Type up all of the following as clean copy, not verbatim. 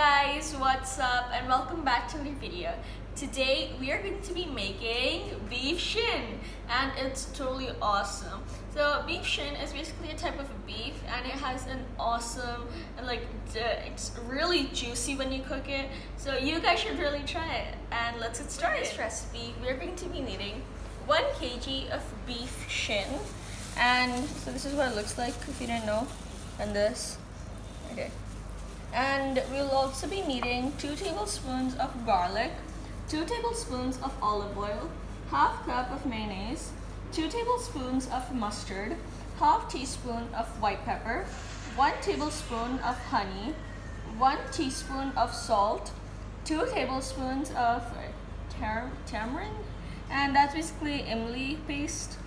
guys, what's up and welcome back to another video. Today we are going to be making beef shin and it's totally awesome. So beef shin is basically a type of beef and it has an awesome and it's really juicy when you cook it. So you guys should really try it and let's get started. For this recipe we are going to be needing 1 kg of beef shin, and so this is what it looks like if you didn't know. And this, okay. And we'll also be needing 2 tablespoons of garlic, 2 tablespoons of olive oil, half cup of mayonnaise, 2 tablespoons of mustard, half teaspoon of white pepper, 1 tablespoon of honey, 1 teaspoon of salt, 2 tablespoons of tamarind, and that's basically imli paste,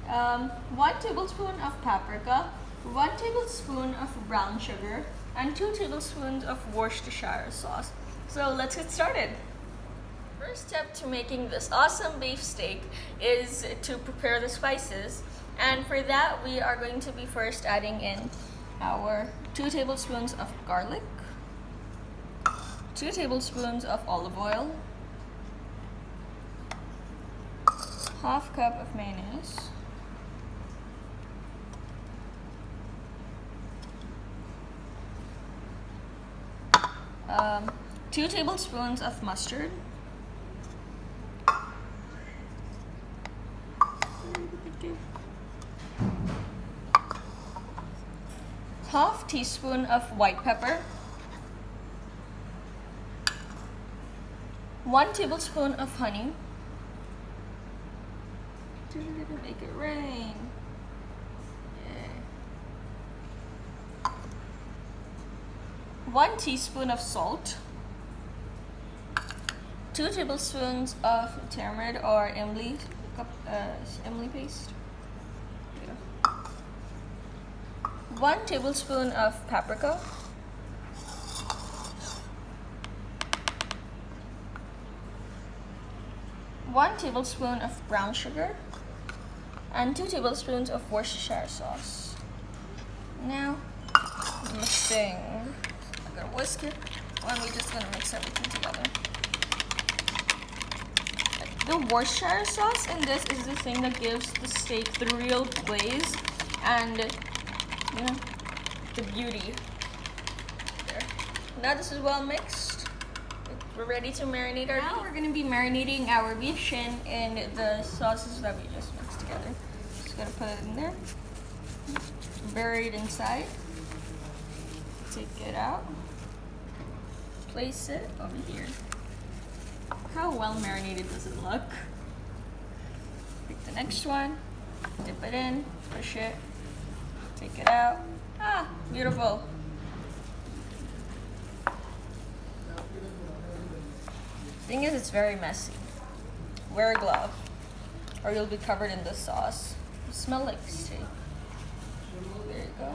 1 tablespoon of paprika, 1 tablespoon of brown sugar, and 2 tablespoons of Worcestershire sauce. So let's get started. First step to making this awesome beef steak is to prepare the spices, and for that we are going to be first adding in our 2 tablespoons of garlic, 2 tablespoons of olive oil, half cup of mayonnaise, 2 tablespoons of mustard, half teaspoon of white pepper, 1 tablespoon of honey, make it rain. Yeah. 1 teaspoon of salt, 2 tablespoons of tamarind or imli paste, 1 tablespoon of paprika, 1 tablespoon of brown sugar, and 2 tablespoons of Worcestershire sauce. Now, mixing. I'm gonna whisk it, and we're just gonna mix everything together. The Worcestershire sauce in this is the thing that gives the steak the real glaze and the beauty. There. Now this is well mixed. We're ready to marinate our beef. Now we're going to be marinating our beef shin in the sauces that we just mixed together. Just going to put it in there. Bury it inside. Take it out. Place it over here. How well marinated does it look? Pick the next one. Dip it in. Push it. Take it out. Ah, beautiful. Thing is, it's very messy. Wear a glove, or you'll be covered in this sauce. You smell like steak. There you go.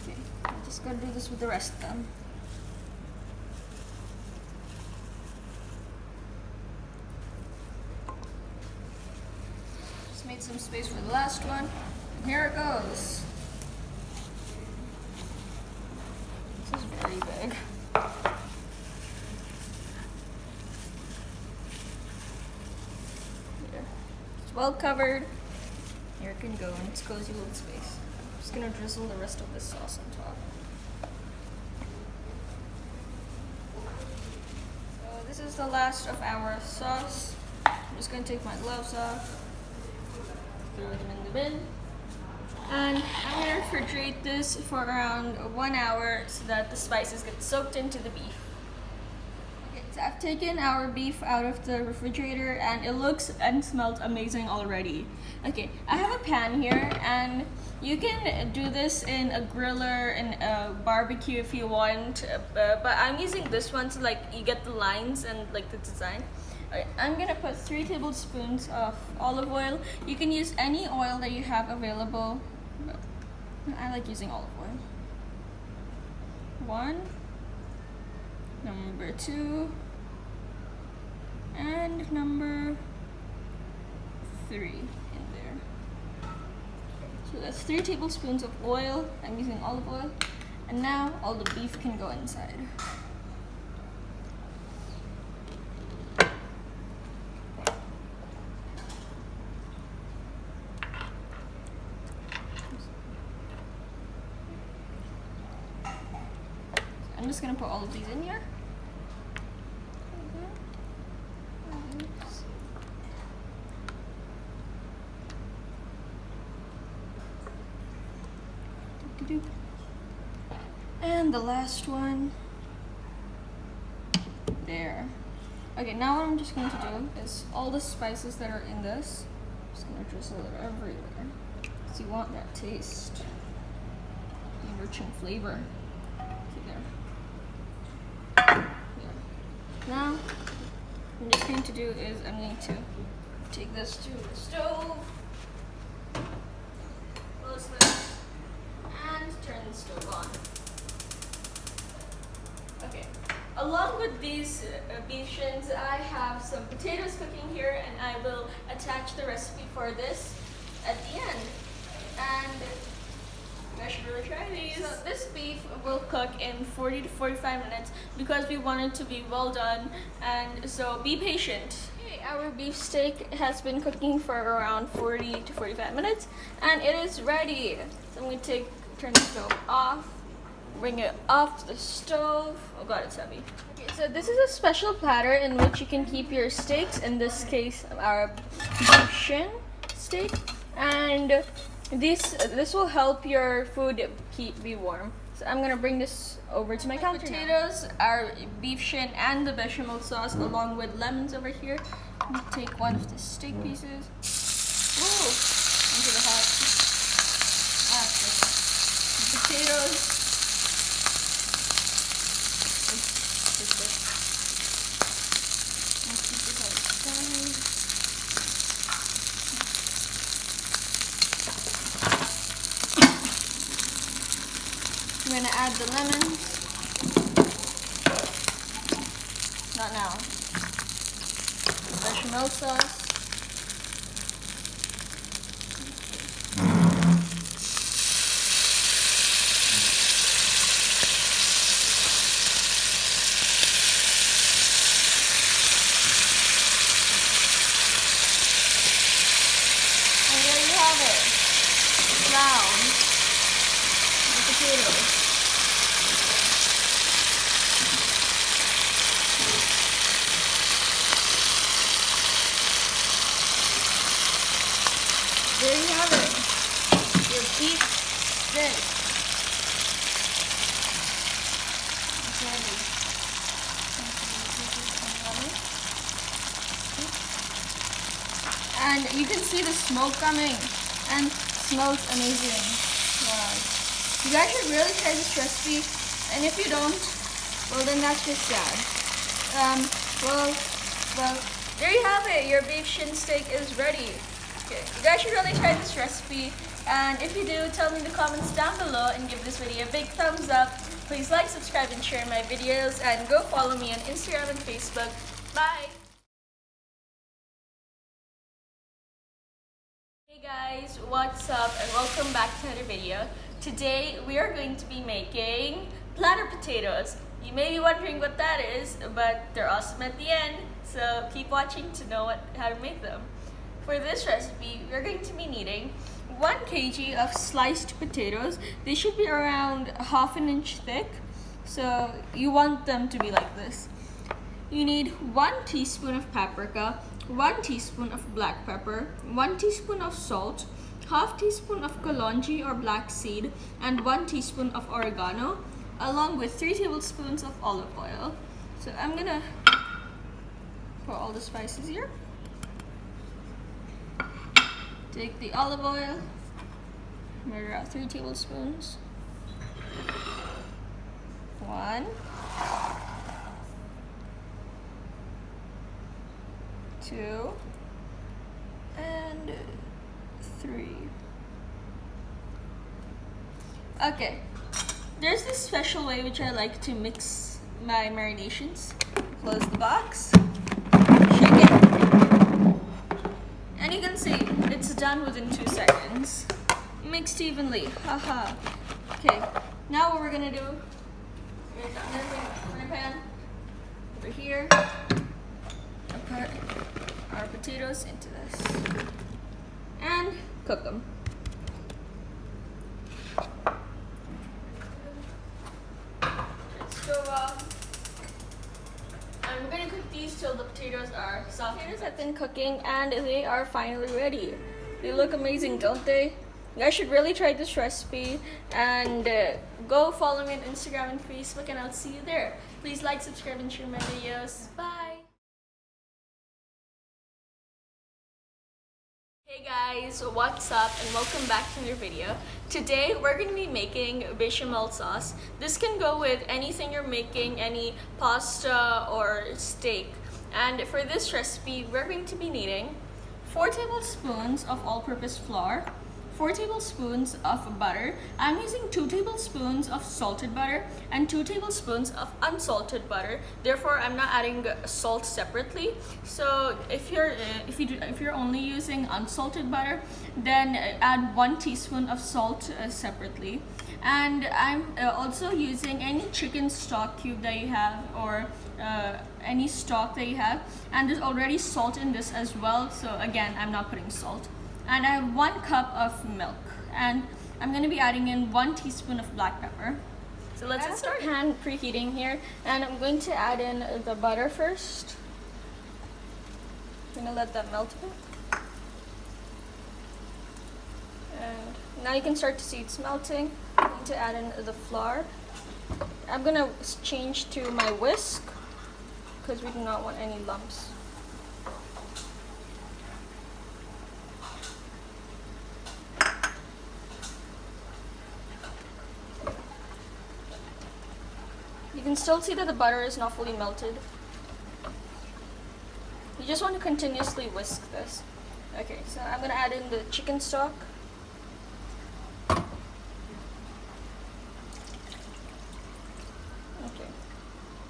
Okay, I'm just gonna do this with the rest of them. Just made some space for the last one. And here it goes. This is very big. It's well covered. Here it can go in its cozy little space. I'm just gonna drizzle the rest of this sauce on top. So this is the last of our sauce. I'm just gonna take my gloves off, throw them in the bin, and I'm gonna refrigerate this for around 1 hour so that the spices get soaked into the beef. Okay, so I've taken our beef out of the refrigerator and it looks and smells amazing already. Okay, I have a pan here and you can do this in a griller and a barbecue if you want, but I'm using this one so you get the lines and the design. Okay, I'm gonna put 3 tablespoons of olive oil. You can use any oil that you have available. I like using olive oil. 1, number 2, and number 3 in there. So that's 3 tablespoons of oil. I'm using olive oil. And now all the beef can go inside. I'm just gonna put all of these in here. And the last one. There. Okay, now what I'm just going to do is all the spices that are in this, I'm just going to drizzle it everywhere. Because you want that taste. Enriching flavor. Okay, there. Now, what I'm just going to do is I'm going to take this to the stove. Close this. And turn the stove on. Okay, along with these beef shins, I have some potatoes cooking here, and I will attach the recipe for this at the end. And you guys should really try these. So this beef will cook in 40 to 45 minutes because we want it to be well done, and so be patient. Okay, our beef steak has been cooking for around 40 to 45 minutes, and it is ready. So I'm going to turn the stove off. Bring it off the stove. Oh god, it's heavy. Okay, so this is a special platter in which you can keep your steaks. In this case, our beef shin steak, and this will help your food be warm. So I'm gonna bring this over to my counter. Potatoes, our beef shin, and the bechamel sauce, along with lemons over here. Take one of the steak pieces. Ooh, into the hot. The potatoes. I'm gonna add the lemons. Not now. Bechamel sauce. And there you have it. Brown. The potatoes. There you have it, your beef steak. And you can see the smoke coming, and it smells amazing. Wow. You guys should really try this recipe, and if you don't, well then that's just sad. Well, there you have it, your beef shin steak is ready. Okay, you guys should really try this recipe, and if you do, tell me in the comments down below and give this video a big thumbs up. Please like, subscribe, and share my videos, and go follow me on Instagram and Facebook. Bye! Hey guys, what's up, and welcome back to another video. Today we are going to be making platter potatoes. You may be wondering what that is, but they're awesome at the end, so keep watching to know how to make them. For this recipe, we're going to be needing 1 kg of sliced potatoes. They should be around ½ an inch thick, so you want them to be like this. You need 1 teaspoon of paprika, 1 teaspoon of black pepper, 1 teaspoon of salt, ½ teaspoon of kalonji or black seed, and 1 teaspoon of oregano, along with 3 tablespoons of olive oil. So I'm gonna pour all the spices here. Take the olive oil, measure out 3 tablespoons. 1, 2, and 3. Okay, there's this special way which I like to mix my marinations. Close the box, shake it, and you can see it's done within 2 seconds. Mixed evenly, haha. Okay, Now what we're gonna do is I'm gonna bring a frying pan over here and put our potatoes into this and cook them. Stove off. And we're gonna cook these till the potatoes are soft. Potatoes have been cooking and they are finally ready. They look amazing, don't they? You guys should really try this recipe and go follow me on Instagram and Facebook, and I'll see you there. Please like, subscribe, and share my videos. Bye! Hey guys, what's up and welcome back to another video. Today we're going to be making béchamel sauce. This can go with anything you're making, any pasta or steak. And for this recipe, we're going to be needing 4 tablespoons of all-purpose flour, 4 tablespoons of butter. I'm using 2 tablespoons of salted butter and 2 tablespoons of unsalted butter. Therefore, I'm not adding salt separately. So if you're only using unsalted butter, then add 1 teaspoon of salt separately. And I'm also using any chicken stock cube that you have, or any stock that you have. And there's already salt in this as well. So again, I'm not putting salt. And I have 1 cup of milk, and I'm going to be adding in 1 teaspoon of black pepper. So let's get started. Pan preheating here, and I'm going to add in the butter first. I'm going to let that melt a bit. And now you can start to see it's melting. I'm going to add in the flour. I'm going to change to my whisk because we do not want any lumps. You can still see that the butter is not fully melted. You just want to continuously whisk this. Okay, so I'm going to add in the chicken stock. Okay.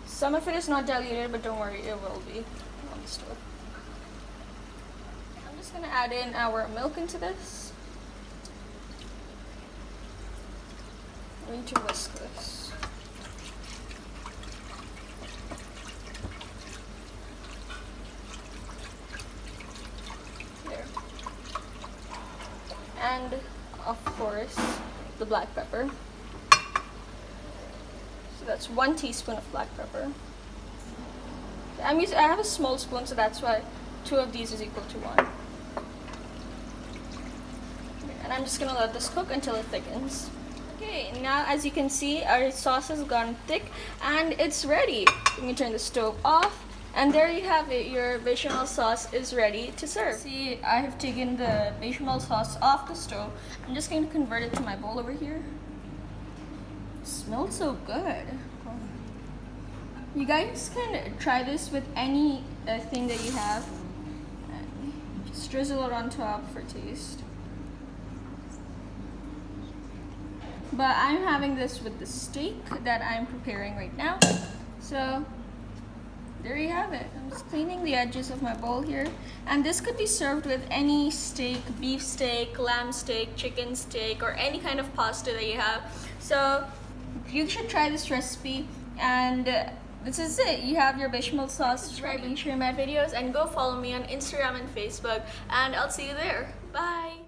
Some of it is not diluted, but don't worry, it will be on the stove. I'm just going to add in our milk into this. I'm going to whisk this. And of course the black pepper. So that's 1 teaspoon of black pepper. I have a small spoon, so that's why 2 of these is equal to 1. And I'm just gonna let this cook until it thickens. Okay, now as you can see, our sauce has gone thick and it's ready. You can turn the stove off. And there you have it, your béchamel sauce is ready to serve. See, I have taken the béchamel sauce off the stove. I'm just going to convert it to my bowl over here. It smells so good. You guys can try this with any thing that you have. And just drizzle it on top for taste. But I'm having this with the steak that I'm preparing right now. So there you have it. I'm just cleaning the edges of my bowl here. And this could be served with any steak, beef steak, lamb steak, chicken steak, or any kind of pasta that you have. So you should try this recipe. And this is it. You have your béchamel sauce. Subscribe and share my videos. And go follow me on Instagram and Facebook. And I'll see you there. Bye.